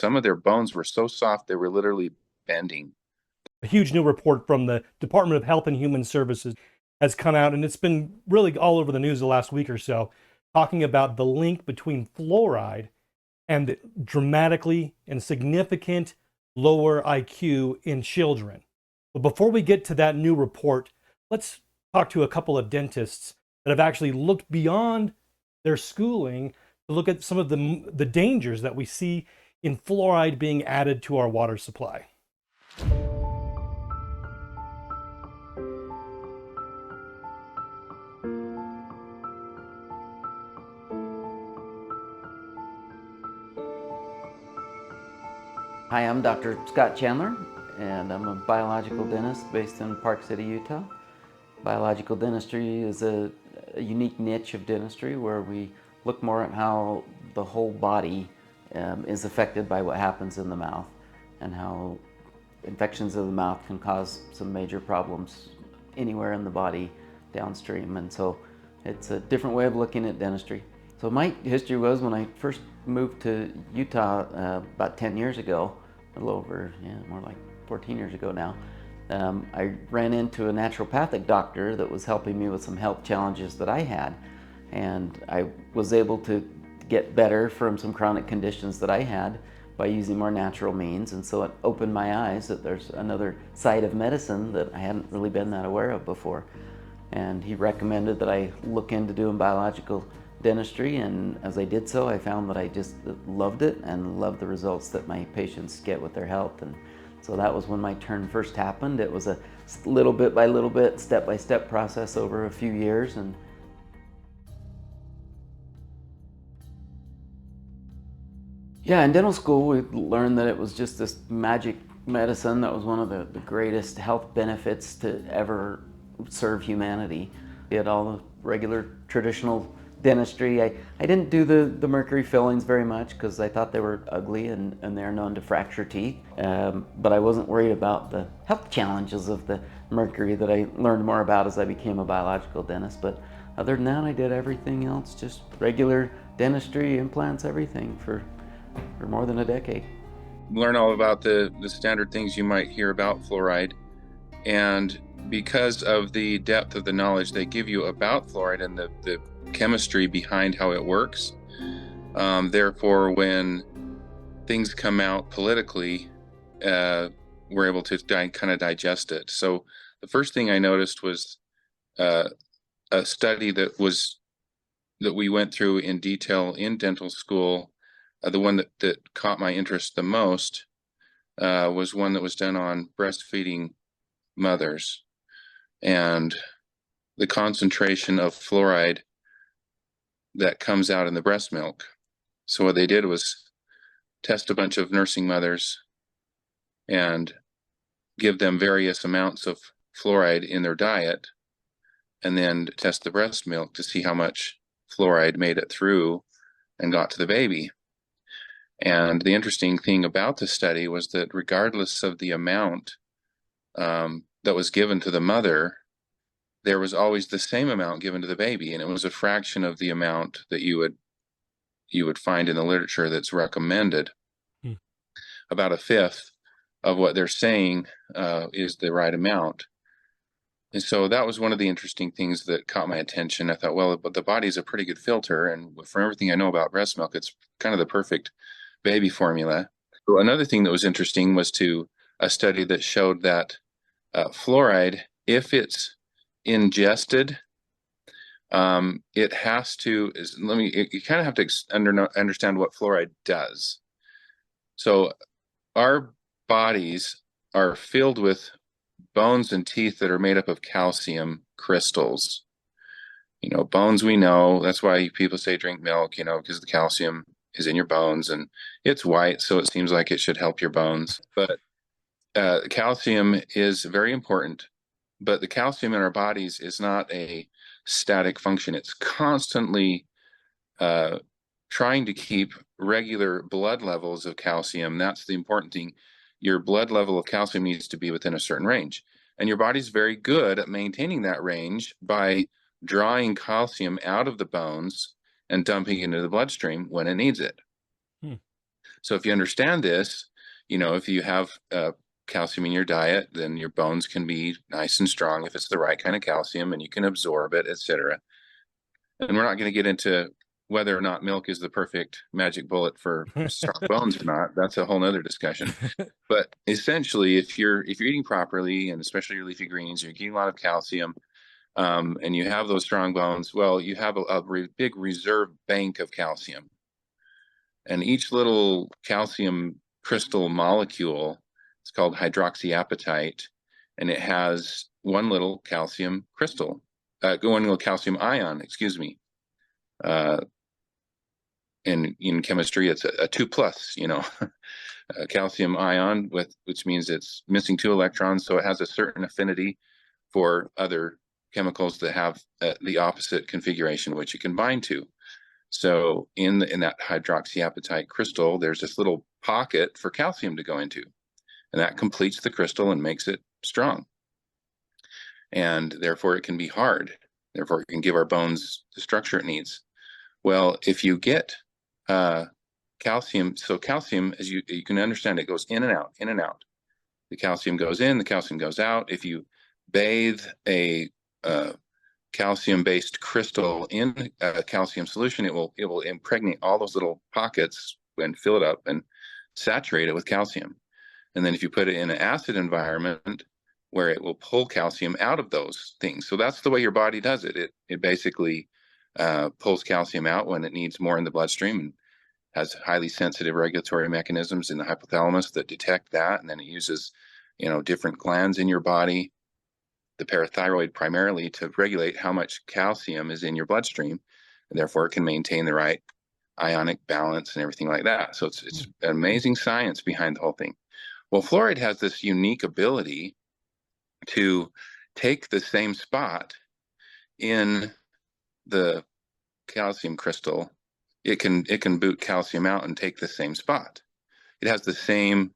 Some of their bones were so soft they were literally bending. A huge new report from the Department of Health and Human Services has come out, and it's been really all over the news the last week or so, talking about the link between fluoride and the dramatically and significant lower IQ in children. But before we get to that new report, let's talk to a couple of dentists that have actually looked beyond their schooling to look at some of the dangers that we see in fluoride being added to our water supply. Hi, I'm Dr. Scott Chandler, and I'm a biological dentist based in Park City, Utah. Biological dentistry is a unique niche of dentistry where we look more at how the whole body is affected by what happens in the mouth and how infections of the mouth can cause some major problems anywhere in the body downstream. And so it's a different way of looking at dentistry. So my history was when I first moved to Utah about 10 years ago, a little over, more like 14 years ago now. I ran into a naturopathic doctor that was helping me with some health challenges that I had. And I was able to get better from some chronic conditions that I had by using more natural means. And so it opened my eyes that there's another side of medicine that I hadn't really been that aware of before. And he recommended that I look into doing biological dentistry, and as I did so, I found that I just loved it and loved the results that my patients get with their health. And so that was when my turn first happened. It was a little bit by little bit, step-by-step process over a few years. And yeah, in dental school, we learned that it was just this magic medicine that was one of the greatest health benefits to ever serve humanity. We had all the regular traditional dentistry. I didn't do the mercury fillings very much because I thought they were ugly and they're known to fracture teeth. But I wasn't worried about the health challenges of the mercury that I learned more about as I became a biological dentist. But other than that, I did everything else, just regular dentistry, implants, everything for more than a decade. Learn all about the standard things you might hear about fluoride. And because of the depth of the knowledge they give you about fluoride and the chemistry behind how it works, therefore, when things come out politically, we're able to kind of digest it. So the first thing I noticed was a study that we went through in detail in dental school. The one that caught my interest the most was one that was done on breastfeeding mothers and the concentration of fluoride that comes out in the breast milk. So what they did was test a bunch of nursing mothers and give them various amounts of fluoride in their diet, and then test the breast milk to see how much fluoride made it through and got to the baby. And the interesting thing about the study was that regardless of the amount that was given to the mother, there was always the same amount given to the baby, and it was a fraction of the amount that you would find in the literature that's recommended. Hmm. About a fifth of what they're saying is the right amount. And so that was one of the interesting things that caught my attention. I thought, well, but the body's a pretty good filter, and from everything I know about breast milk, it's kind of the perfect baby formula. So another thing that was interesting was a study that showed that fluoride, if it's ingested, it has to, you kind of have to understand what fluoride does. So our bodies are filled with bones and teeth that are made up of calcium crystals. Bones, we know, that's why people say drink milk, because the calcium is in your bones, and it's white, so it seems like it should help your bones. But calcium is very important, but the calcium in our bodies is not a static function. It's constantly trying to keep regular blood levels of calcium. That's the important thing. Your blood level of calcium needs to be within a certain range. And your body's very good at maintaining that range by drawing calcium out of the bones and dumping it into the bloodstream when it needs it. Hmm. So if you understand this, if you have calcium in your diet, then your bones can be nice and strong if it's the right kind of calcium, and you can absorb it, etc. And we're not going to get into whether or not milk is the perfect magic bullet for strong bones or not. That's a whole nother discussion. But essentially, if you're eating properly, and especially your leafy greens, you're getting a lot of calcium, and you have those strong bones, well, you have a big reserve bank of calcium. And each little calcium crystal molecule, it's called hydroxyapatite, and it has one little calcium crystal, one little calcium ion, excuse me. In chemistry, it's a 2+, a calcium ion, which means it's missing 2 electrons, so it has a certain affinity for other chemicals that have the opposite configuration, which it can bind to. So in that hydroxyapatite crystal, there's this little pocket for calcium to go into, and that completes the crystal and makes it strong. And therefore, it can be hard. Therefore, it can give our bones the structure it needs. Well, if you get calcium, so calcium, as you can understand, it goes in and out, in and out. The calcium goes in, the calcium goes out. If you bathe a calcium-based crystal in a calcium solution, it will impregnate all those little pockets and fill it up and saturate it with calcium. And then if you put it in an acid environment, where it will pull calcium out of those things. So that's the way your body does it. It basically pulls calcium out when it needs more in the bloodstream, and has highly sensitive regulatory mechanisms in the hypothalamus that detect that. And then it uses, different glands in your body, the parathyroid primarily, to regulate how much calcium is in your bloodstream, and therefore it can maintain the right ionic balance and everything like that. So it's amazing science behind the whole thing. Well, fluoride has this unique ability to take the same spot in the calcium crystal. It can boot calcium out and take the same spot. It has the same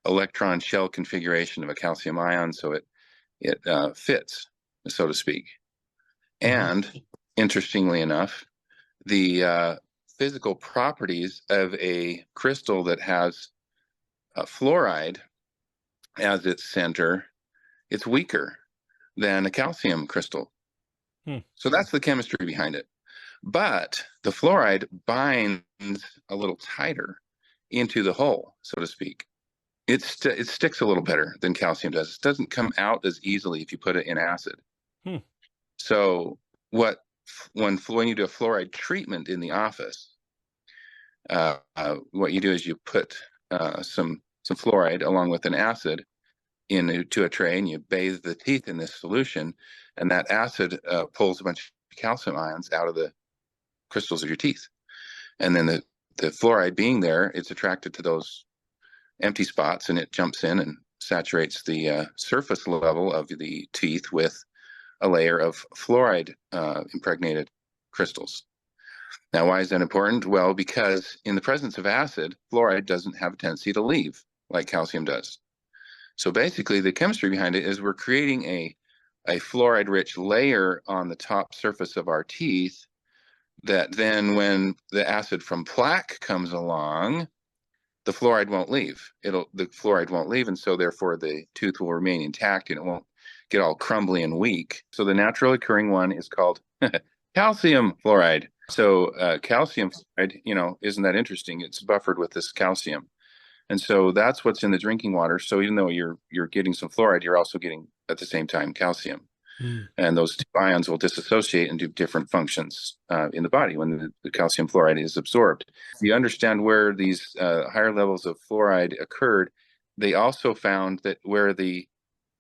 electron shell configuration of a calcium ion, so it fits, so to speak. And interestingly enough, the physical properties of a crystal that has fluoride as its center, it's weaker than a calcium crystal. So that's the chemistry behind it. But the fluoride binds a little tighter into the hole, so to speak. It sticks a little better than calcium does. It doesn't come out as easily if you put it in acid. So when you do a fluoride treatment in the office, what you do is you put some fluoride along with an acid into a tray, and you bathe the teeth in this solution, and that acid pulls a bunch of calcium ions out of the crystals of your teeth. And then the fluoride being there, it's attracted to those empty spots, and it jumps in and saturates the surface level of the teeth with a layer of fluoride impregnated crystals. Now, why is that important? Well, because in the presence of acid, fluoride doesn't have a tendency to leave like calcium does. So basically, the chemistry behind it is we're creating a fluoride-rich layer on the top surface of our teeth that then, when the acid from plaque comes along, the fluoride won't leave. The fluoride won't leave, and so therefore the tooth will remain intact and it won't get all crumbly and weak. So the naturally occurring one is called calcium fluoride. So calcium fluoride, isn't that interesting? It's buffered with this calcium. And so that's what's in the drinking water. So even though you're getting some fluoride, you're also getting at the same time calcium. And those two ions will dissociate and do different functions in the body when the calcium fluoride is absorbed. If you understand where these higher levels of fluoride occurred, they also found that where the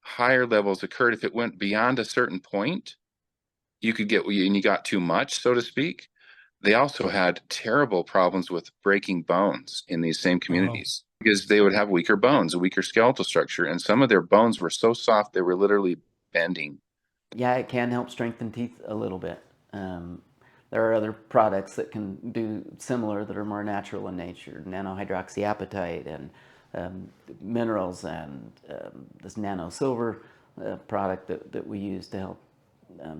higher levels occurred, if it went beyond a certain point, you got too much, so to speak. They also had terrible problems with breaking bones in these same communities because they would have weaker bones, a weaker skeletal structure, and some of their bones were so soft they were literally bending. Yeah, it can help strengthen teeth a little bit. There are other products that can do similar that are more natural in nature, nanohydroxyapatite and minerals, and this nano silver product that we use to help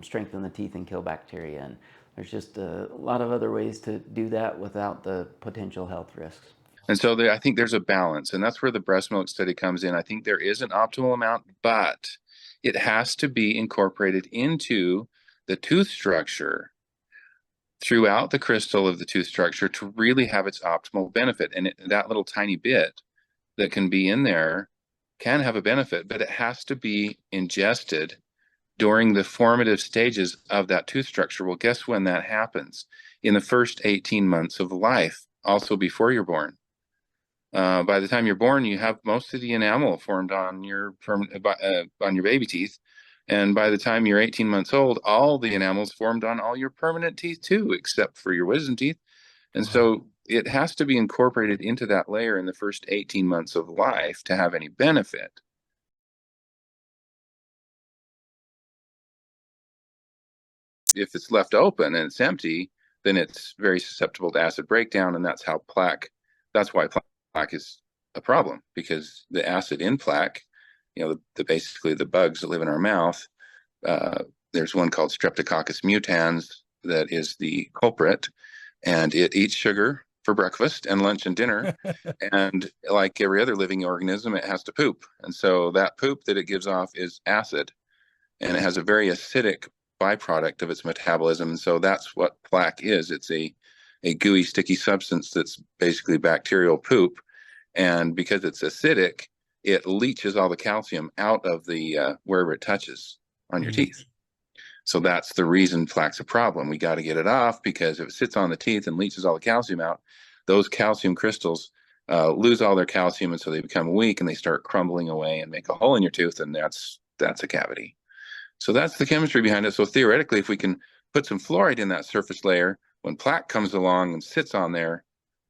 strengthen the teeth and kill bacteria. And there's just a lot of other ways to do that without the potential health risks. And so I think there's a balance, and that's where the breast milk study comes in. I think there is an optimal amount, but it has to be incorporated into the tooth structure throughout the crystal of the tooth structure to really have its optimal benefit. And that little tiny bit that can be in there can have a benefit, but it has to be ingested during the formative stages of that tooth structure. Well, guess when that happens? In the first 18 months of life, also before you're born. By the time you're born, you have most of the enamel formed on your baby teeth, and by the time you're 18 months old, all the enamel's formed on all your permanent teeth too, except for your wisdom teeth. And Wow. so it has to be incorporated into that layer in the first 18 months of life to have any benefit. If it's left open and it's empty, then it's very susceptible to acid breakdown, and that's why plaque is a problem, because the acid in plaque, basically the bugs that live in our mouth, there's one called Streptococcus mutans that is the culprit, and it eats sugar for breakfast and lunch and dinner. And like every other living organism, it has to poop. And so that poop that it gives off is acid, and it has a very acidic byproduct of its metabolism. And so that's what plaque is. It's a gooey, sticky substance that's basically bacterial poop. And because it's acidic, it leaches all the calcium out of the wherever it touches on your teeth. So that's the reason plaque's a problem. We got to get it off, because if it sits on the teeth and leaches all the calcium out, those calcium crystals lose all their calcium, and so they become weak and they start crumbling away and make a hole in your tooth, and that's a cavity. So that's the chemistry behind it. So theoretically, if we can put some fluoride in that surface layer, when plaque comes along and sits on there,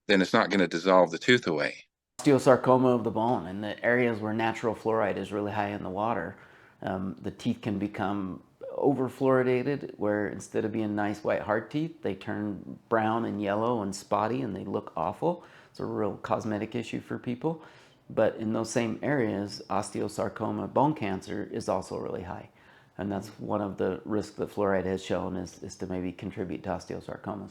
then it's not going to dissolve the tooth away. Osteosarcoma of the bone, in the areas where natural fluoride is really high in the water, the teeth can become over-fluoridated, where instead of being nice white hard teeth, they turn brown and yellow and spotty, and they look awful. It's a real cosmetic issue for people. But in those same areas, osteosarcoma, bone cancer, is also really high. And that's one of the risks that fluoride has shown is to maybe contribute to osteosarcomas.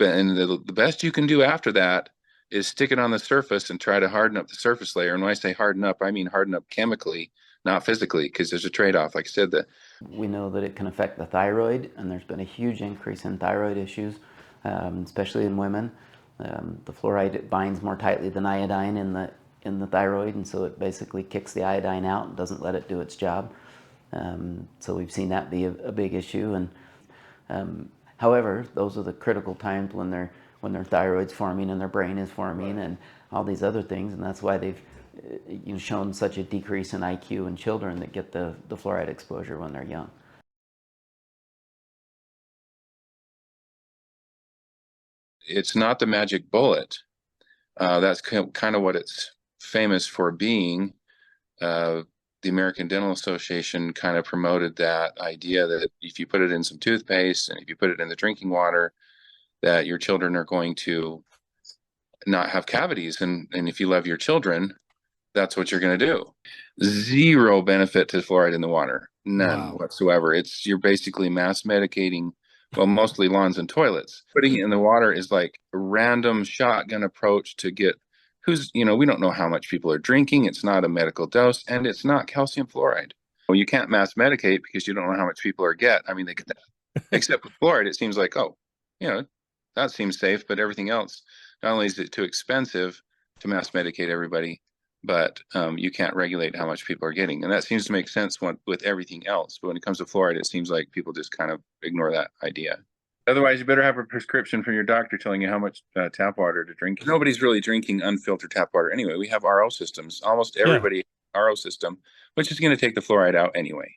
And the best you can do after that is stick it on the surface and try to harden up the surface layer. And when I say harden up, I mean harden up chemically, not physically, because there's a trade-off. Like I said, we know that it can affect the thyroid, and there's been a huge increase in thyroid issues, especially in women. The fluoride binds more tightly than iodine in the thyroid, and so it basically kicks the iodine out and doesn't let it do its job. So we've seen that be a big issue. And however, those are the critical times when their thyroid's forming and their brain is forming and all these other things, and that's why they've shown such a decrease in IQ in children that get the fluoride exposure when they're young. it's not the magic bullet. That's kind of what it's famous for being. The American Dental Association kind of promoted that idea that if you put it in some toothpaste and if you put it in the drinking water, that your children are going to not have cavities. And if you love your children, that's what you're going to do. Zero benefit to fluoride in the water, none whatsoever. You're basically mass medicating, well, mostly lawns and toilets. Putting it in the water is like a random shotgun approach to get we don't know how much people are drinking. It's not a medical dose, and it's not calcium fluoride. Well, you can't mass medicate because you don't know how much people are I mean, they get that. Except with fluoride, it seems like, that seems safe, but everything else, not only is it too expensive to mass medicate everybody, but you can't regulate how much people are getting. And that seems to make sense with everything else. But when it comes to fluoride, it seems like people just kind of ignore that idea. Otherwise, you better have a prescription from your doctor telling you how much tap water to drink. Nobody's really drinking unfiltered tap water anyway. We have RO systems. Almost everybody RO system, which is going to take the fluoride out anyway.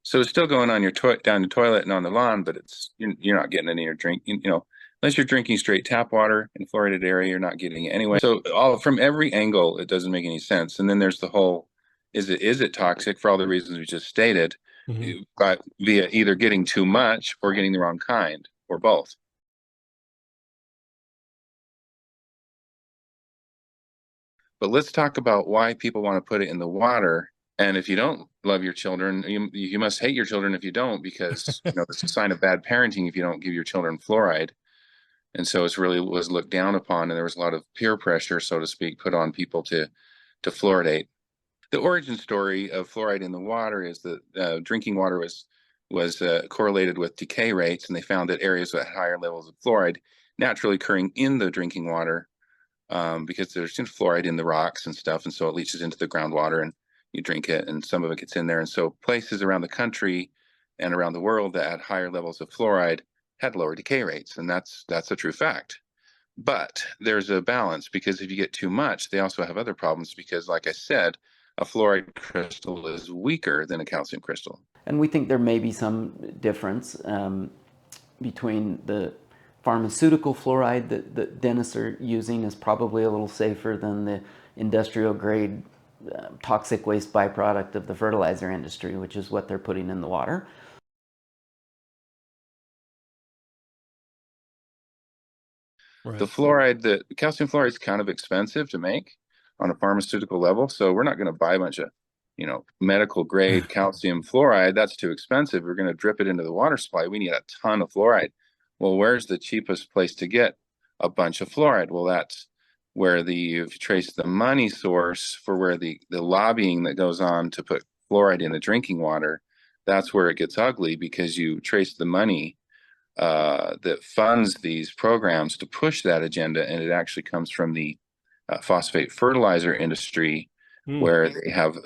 So it's still going on down the toilet and on the lawn, but you're not getting any of your drink. Unless you're drinking straight tap water in a fluoridated area, you're not getting it anyway. So from every angle, it doesn't make any sense. And then there's the whole, is it toxic for all the reasons we just stated, but via either getting too much or getting the wrong kind, or both. But let's talk about why people want to put it in the water. And if you don't love your children. You must hate your children if you don't, because it's a sign of bad parenting if you don't give your children fluoride. And so it's really was looked down upon, and there was a lot of peer pressure, so to speak, put on people to fluoridate. The origin story of fluoride in the water is that drinking water was correlated with decay rates, and they found that areas with higher levels of fluoride naturally occurring in the drinking water, because there's fluoride in the rocks and stuff, and so it leaches into the groundwater, and you drink it, and some of it gets in there. And so places around the country and around the world that had higher levels of fluoride had lower decay rates, and that's a true fact. But there's a balance, because if you get too much, they also have other problems, because, like I said, a fluoride crystal is weaker than a calcium crystal. And we think there may be some difference between the pharmaceutical fluoride that dentists are using is probably a little safer than the industrial grade toxic waste byproduct of the fertilizer industry, which is what they're putting in the water. Right. The calcium fluoride is kind of expensive to make on a pharmaceutical level, so we're not going to buy a bunch of, medical grade calcium fluoride. That's too expensive. We're going to drip it into the water supply. We need a ton of fluoride. Well, where's the cheapest place to get a bunch of fluoride? Well, that's where if you trace the money source for where the lobbying that goes on to put fluoride in the drinking water, that's where it gets ugly, because you trace the money that funds these programs to push that agenda, and it actually comes from the phosphate fertilizer industry, where they have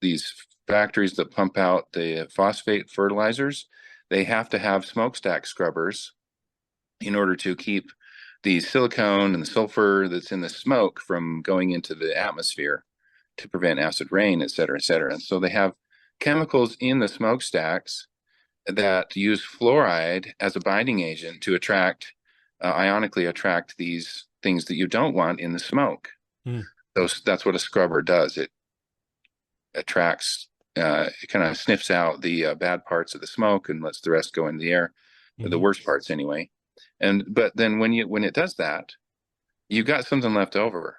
these factories that pump out the phosphate fertilizers. They have to have smokestack scrubbers in order to keep the silicone and the sulfur that's in the smoke from going into the atmosphere, to prevent acid rain, et cetera, et cetera. And so they have chemicals in the smokestacks that use fluoride as a binding agent to ionically attract these things that you don't want in the smoke. That's what a scrubber does. It attracts, it kind of sniffs out the bad parts of the smoke and lets the rest go into the air, the worst parts anyway. But then when it does that, you've got something left over,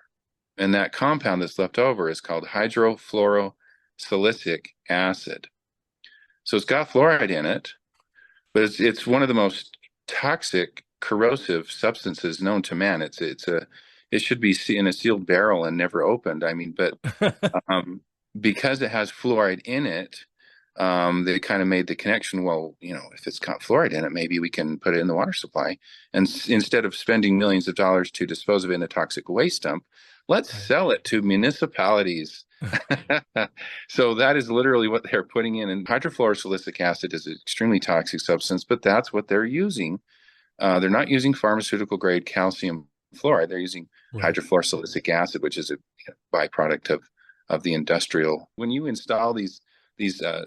and that compound that's left over is called hydrofluorosilicic acid. So it's got fluoride in it, but it's one of the most toxic, corrosive substances known to man. It should be in a sealed barrel and never opened. I mean, but because it has fluoride in it, they kind of made the connection. Well, if it's got fluoride in it, maybe we can put it in the water supply, and instead of spending millions of dollars to dispose of it in a toxic waste dump, let's sell it to municipalities. So that is literally what they're putting in. And hydrofluorosilicic acid is an extremely toxic substance, but that's what they're using. They're not using pharmaceutical grade calcium fluoride. They're using hydrofluorosilicic acid, which is a byproduct of the industrial. When you install these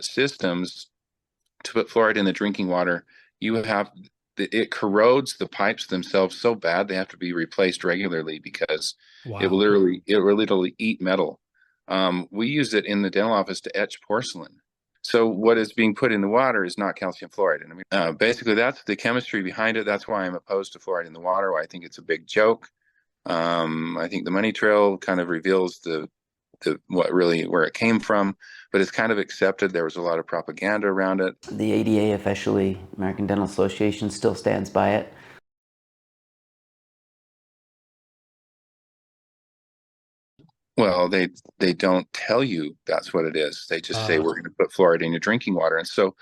systems to put fluoride in the drinking water, it corrodes the pipes themselves so bad they have to be replaced regularly, because it will literally eat metal. We use it in the dental office to etch porcelain. So what is being put in the water is not calcium fluoride. And I mean, basically, that's the chemistry behind it. That's why I'm opposed to fluoride in the water. Why I think it's a big joke. I think the money trail kind of reveals where it came from, but it's kind of accepted. There was a lot of propaganda around it. The ADA officially, American Dental Association, still stands by it. Well, they don't tell you that's what it is. They just say, we're going to put fluoride in your drinking water. And so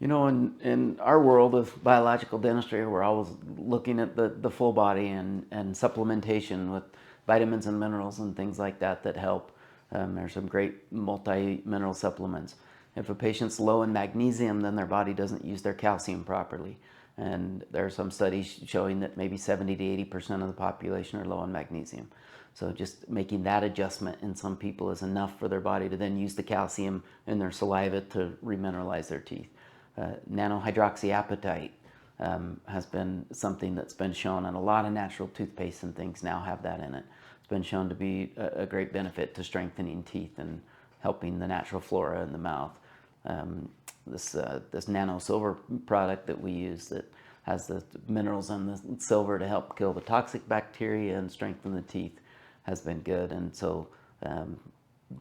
in our world of biological dentistry, we're always looking at the full body and supplementation with vitamins and minerals and things like that help. There's some great multi-mineral supplements. If a patient's low in magnesium, then their body doesn't use their calcium properly. And there are some studies showing that maybe 70 to 80% of the population are low in magnesium. So just making that adjustment in some people is enough for their body to then use the calcium in their saliva to remineralize their teeth. Nanohydroxyapatite has been something that's been shown, and a lot of natural toothpaste and things now have that in it. It's been shown to be a great benefit to strengthening teeth and helping the natural flora in the mouth. This nano silver product that we use that has the minerals and the silver to help kill the toxic bacteria and strengthen the teeth has been good. And so a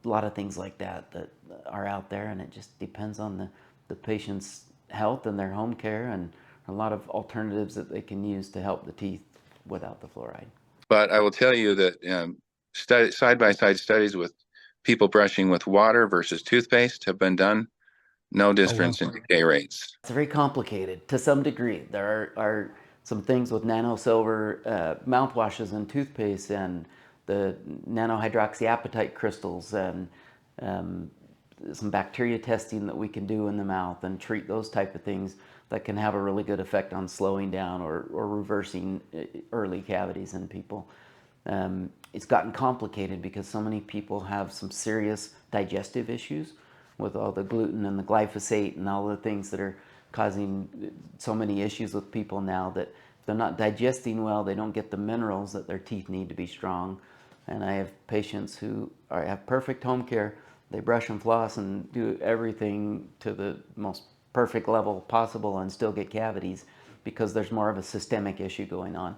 lot of things like that are out there, and it just depends on the patient's health and their home care, and a lot of alternatives that they can use to help the teeth without the fluoride. But I will tell you that side-by-side studies with people brushing with water versus toothpaste have been done. No difference in decay rates. It's very complicated to some degree. There are some things with nanosilver mouthwashes and toothpaste, and the nanohydroxyapatite crystals, and some bacteria testing that we can do in the mouth and treat those type of things that can have a really good effect on slowing down or reversing early cavities in people. It's gotten complicated because so many people have some serious digestive issues with all the gluten and the glyphosate and all the things that are causing so many issues with people now, that if they're not digesting well, they don't get the minerals that their teeth need to be strong. And I have patients who have perfect home care. They brush and floss and do everything to the most perfect level possible and still get cavities because there's more of a systemic issue going on.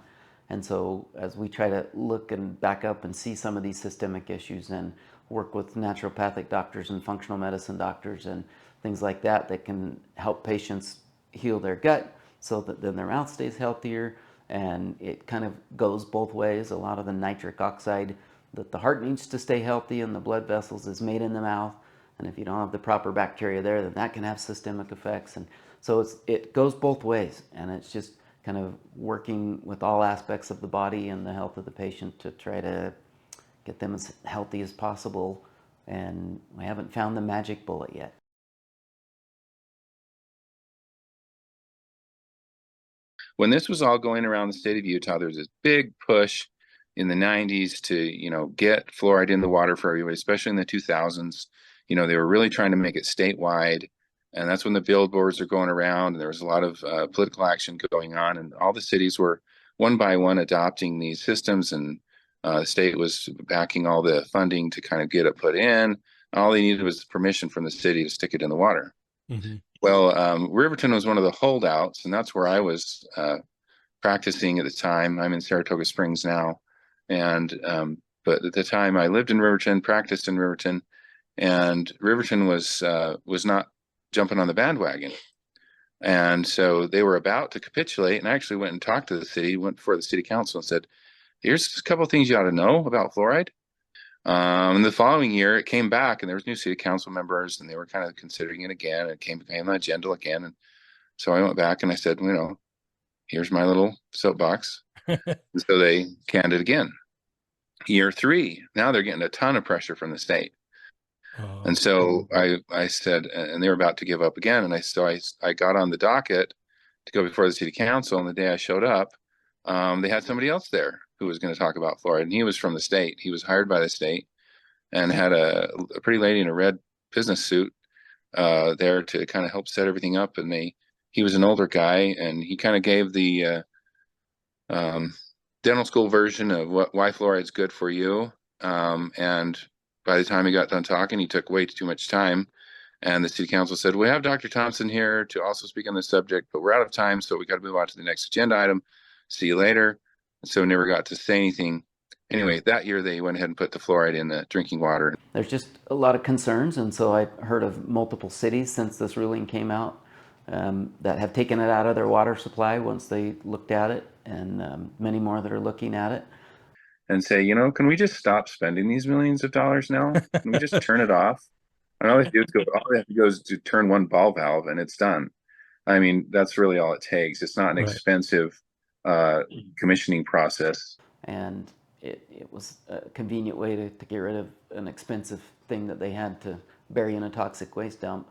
And so as we try to look and back up and see some of these systemic issues and work with naturopathic doctors and functional medicine doctors and things like that that can help patients heal their gut so that then their mouth stays healthier, and it kind of goes both ways. A lot of the nitric oxide that the heart needs to stay healthy and the blood vessels is made in the mouth, and if you don't have the proper bacteria there, then that can have systemic effects. And so it goes both ways, and it's just kind of working with all aspects of the body and the health of the patient to try to get them as healthy as possible. And we haven't found the magic bullet yet. When this was all going around the state of Utah, there was this big push in the 90s to, get fluoride in the water for everybody, especially in the 2000s. They were really trying to make it statewide. And that's when the billboards are going around, and there was a lot of political action going on, and all the cities were one by one adopting these systems, and the state was backing all the funding to kind of get it put in. All they needed was permission from the city to stick it in the water. Mm-hmm. Well, Riverton was one of the holdouts, and that's where I was practicing at the time. I'm in Saratoga Springs now, and but at the time I lived in Riverton, practiced in Riverton, and Riverton was not jumping on the bandwagon. And so they were about to capitulate, and I actually went and talked to the city, went before the city council and said, here's a couple of things you ought to know about fluoride. And the following year it came back, and there was new city council members, and they were kind of considering it again. It came on the agenda again. And so I went back and I said, here's my little soapbox. And so they canned it again. Year 3, now they're getting a ton of pressure from the state. And so I said, and they were about to give up again. And I got on the docket to go before the city council. And the day I showed up, they had somebody else there who was going to talk about fluoride. And he was from the state. He was hired by the state, and had a pretty lady in a red business suit there to kind of help set everything up. And he was an older guy, and he kind of gave the dental school version of why fluoride is good for you. And by the time he got done talking, he took way too much time. And the city council said, we have Dr. Thompson here to also speak on this subject, but we're out of time, so we got to move on to the next agenda item. See you later. And so never got to say anything. Anyway, that year they went ahead and put the fluoride in the drinking water. There's just a lot of concerns, and so I've heard of multiple cities since this ruling came out that have taken it out of their water supply once they looked at it, and many more that are looking at it. And say, can we just stop spending these millions of dollars now? Can we just turn it off? And all they have to do is to turn one ball valve, and it's done. I mean, that's really all it takes. It's not an expensive commissioning process. And it was a convenient way to get rid of an expensive thing that they had to bury in a toxic waste dump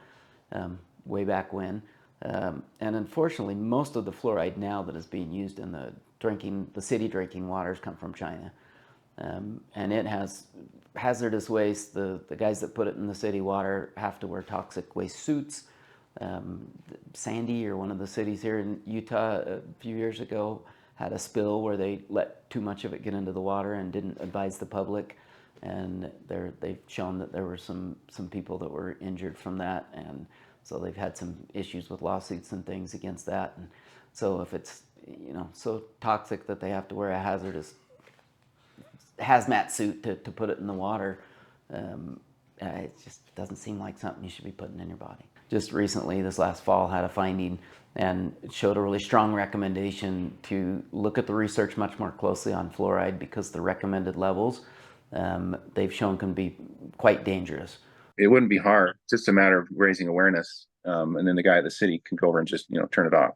way back when. And unfortunately, most of the fluoride now that is being used in the city drinking waters come from China. And it has hazardous waste. The guys that put it in the city water have to wear toxic waste suits. Sandy, or one of the cities here in Utah a few years ago, had a spill where they let too much of it get into the water and didn't advise the public. And they've shown that there were some people that were injured from that. And so they've had some issues with lawsuits and things against that. And so if it's so toxic that they have to wear a hazardous hazmat suit to put it in the water. It just doesn't seem like something you should be putting in your body. Just recently, this last fall, had a finding and it showed a really strong recommendation to look at the research much more closely on fluoride, because the recommended levels they've shown can be quite dangerous. It wouldn't be hard. It's just a matter of raising awareness. And then the guy at the city can go over and just, turn it off.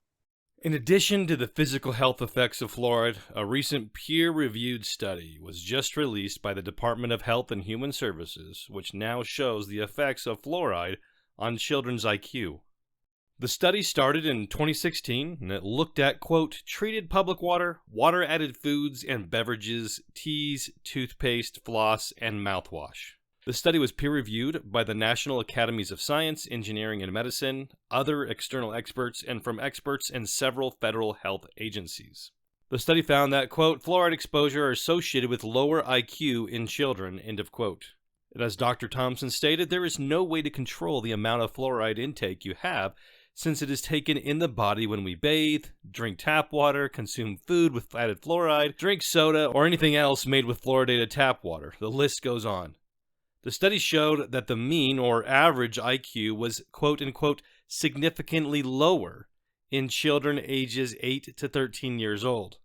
In addition to the physical health effects of fluoride, a recent peer-reviewed study was just released by the Department of Health and Human Services, which now shows the effects of fluoride on children's IQ. The study started in 2016, and it looked at, quote, treated public water, water-added foods and beverages, teas, toothpaste, floss, and mouthwash. The study was peer-reviewed by the National Academies of Science, Engineering, and Medicine, other external experts, and from experts in several federal health agencies. The study found that, quote, fluoride exposure are associated with lower IQ in children, end of quote. And as Dr. Thompson stated, there is no way to control the amount of fluoride intake you have, since it is taken in the body when we bathe, drink tap water, consume food with added fluoride, drink soda, or anything else made with fluoridated tap water. The list goes on. The study showed that the mean or average IQ was quote-unquote significantly lower in children ages 8 to 13 years old.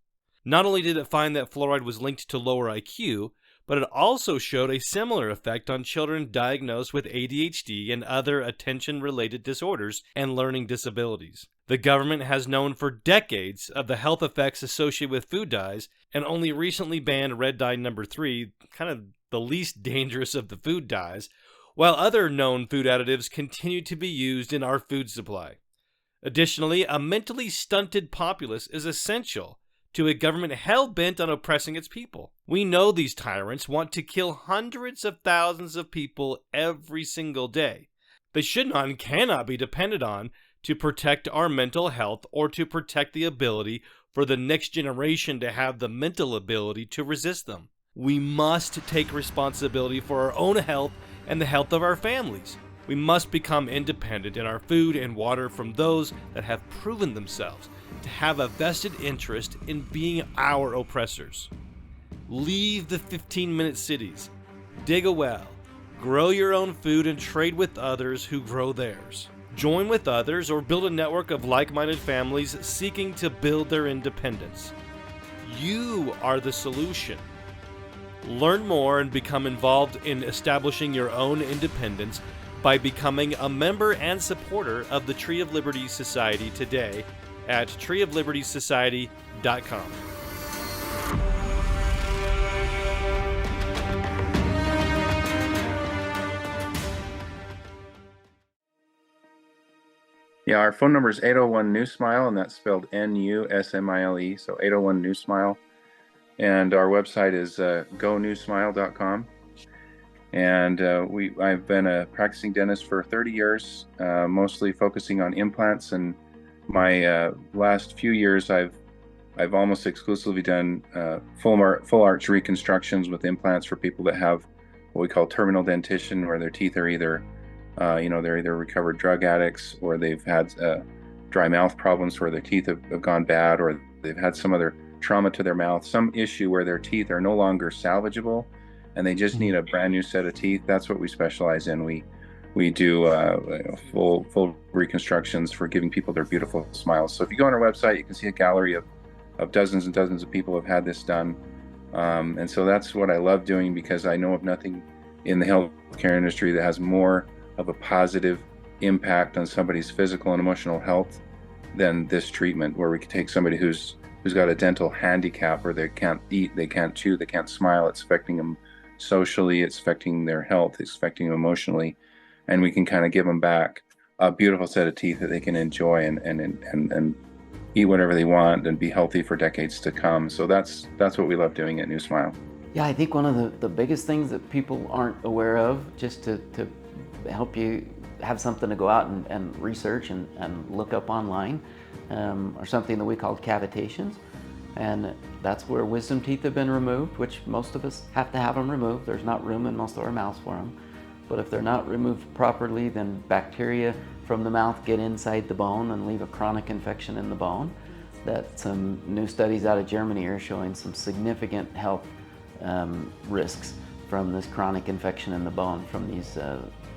Not only did it find that fluoride was linked to lower IQ, but it also showed a similar effect on children diagnosed with ADHD and other attention-related disorders and learning disabilities. The government has known for decades of the health effects associated with food dyes, and only recently banned red dye number 3, kind of the least dangerous of the food dyes, while other known food additives continue to be used in our food supply. Additionally, a mentally stunted populace is essential to a government hell-bent on oppressing its people. We know these tyrants want to kill hundreds of thousands of people every single day. They should not and cannot be depended on to protect our mental health or to protect the ability for the next generation to have the mental ability to resist them. We must take responsibility for our own health and the health of our families. We must become independent in our food and water from those that have proven themselves to have a vested interest in being our oppressors. Leave the 15-minute cities, dig a well, grow your own food, and trade with others who grow theirs. Join with others or build a network of like-minded families seeking to build their independence. You are the solution. Learn more and become involved in establishing your own independence by becoming a member and supporter of the Tree of Liberty Society today at treeoflibertysociety.com. Yeah, our phone number is 801-NEW-SMILE, and that's spelled NUSMILE, so 801-NEW-SMILE. And our website is gonewsmile.com. And I've been a practicing dentist for 30 years, mostly focusing on implants. And my last few years, I've almost exclusively done full arch reconstructions with implants for people that have what we call terminal dentition, where their teeth are either, they're either recovered drug addicts, or they've had dry mouth problems where their teeth have gone bad, or they've had some other trauma to their mouth, some issue where their teeth are no longer salvageable and they just need a brand new set of teeth. That's what we specialize in. We do full reconstructions for giving people their beautiful smiles. So if you go on our website, you can see a gallery of dozens and dozens of people who have had this done. And so that's what I love doing, because I know of nothing in the healthcare industry that has more of a positive impact on somebody's physical and emotional health than this treatment, where we can take somebody who's got a dental handicap, or they can't eat, they can't chew, they can't smile. It's affecting them socially, it's affecting their health, it's affecting them emotionally, and we can kind of give them back a beautiful set of teeth that they can enjoy and eat whatever they want and be healthy for decades to come. So that's what we love doing at New Smile. Yeah, I think one of the biggest things that people aren't aware of, just to help you have something to go out and research and look up online, or something that we call cavitations. And that's where wisdom teeth have been removed, which most of us have to have them removed. There's not room in most of our mouths for them. But if they're not removed properly, then bacteria from the mouth get inside the bone and leave a chronic infection in the bone. That some new studies out of Germany are showing some significant health risks from this chronic infection in the bone, from these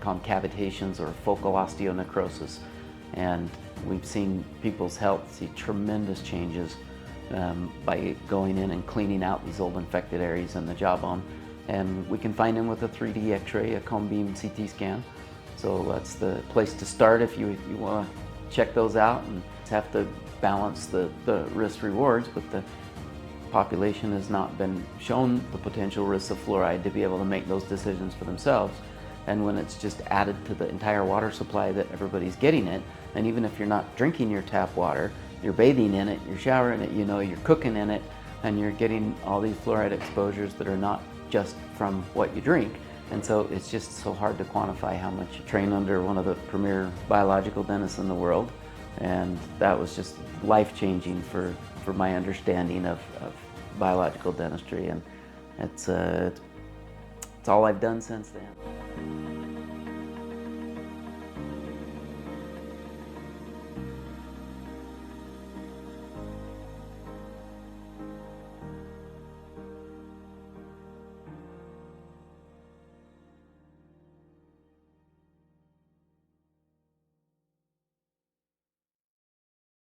concavitations or focal osteonecrosis. And we've seen people's health see tremendous changes by going in and cleaning out these old infected areas in the jawbone. And we can find them with a 3D X-ray, a cone beam CT scan. So that's the place to start if you want to check those out, and have to balance the risk rewards, but the population has not been shown the potential risks of fluoride to be able to make those decisions for themselves. And when it's just added to the entire water supply that everybody's getting it, and even if you're not drinking your tap water, you're bathing in it, you're showering in it, you're cooking in it, and you're getting all these fluoride exposures that are not just from what you drink. And so it's just so hard to quantify how much. I train under one of the premier biological dentists in the world, and that was just life-changing for my understanding of biological dentistry, and it's all I've done since then.